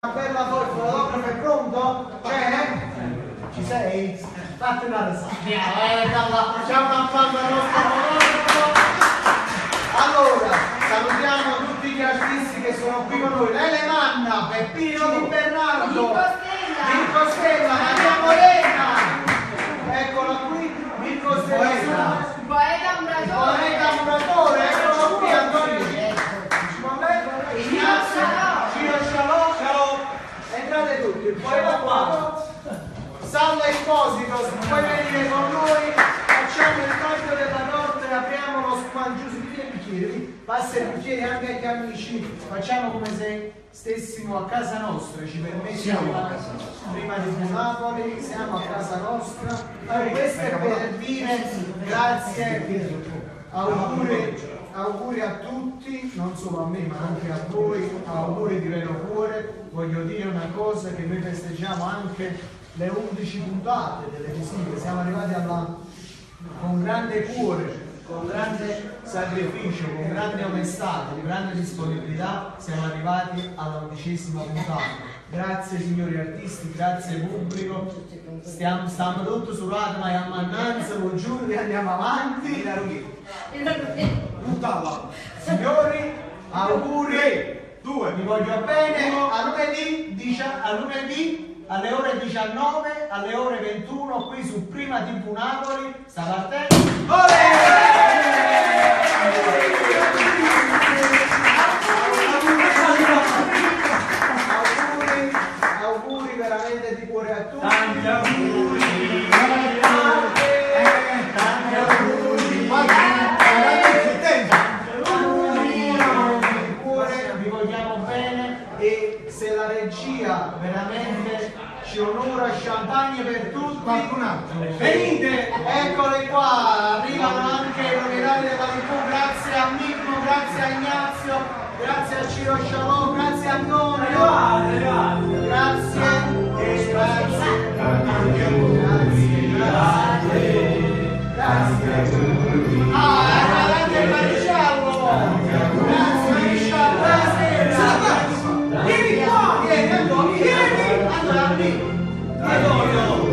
Una bella fotografo è pronto? C'è? Ci sei? Fatti una risata. Facciamo un applauso al nostro fotografo. Allora, salutiamo tutti gli artisti che sono qui con noi. Lele Manna, Peppino Di Bernardo, Mirko Stella, Maria Morena. Eccola qui, Mirko Stella. Poeta Muratore, eccolo qui, Antonio Ignazio, Ciro Scialò, entrate tutti, poi da qua, Salla Esposito, puoi venire con noi, facciamo il taglio della torta e apriamo lo squangiuso, i bicchieri, passa i bicchieri anche agli amici, facciamo come se stessimo a casa nostra, ci permettiamo, prima di Napoli, siamo a casa nostra, questo è per dire grazie, auguri a tutti, non solo a me ma anche a voi, auguri di vero cuore. Voglio dire una cosa, che noi festeggiamo anche le 11 puntate televisive, siamo arrivati con grande cuore, con grande sacrificio, con grande onestà, con grande disponibilità, siamo arrivati alla 11ª puntata. Grazie signori artisti, grazie pubblico, stiamo tutto surato ma a mannanza, con Giulia andiamo avanti. Signori, auguri, vi voglio bene, a lunedì alle ore 19, alle ore 21 qui su Prima TV Napoli, sta partendo. Auguri veramente di cuore a tutti. Tanti auguri. Vi vogliamo bene e se la regia veramente ci onora, champagne per tutti. Qualcun altro. Venite, eccoli qua, arrivano anche i nominati della TV, grazie a Mirko, grazie a Ignazio, grazie a Ciro Scialò, grazie a Antonio. Grazie. Grazie il maresciallo! Grazie maresciallo! Vieni qua! Vieni! Allora,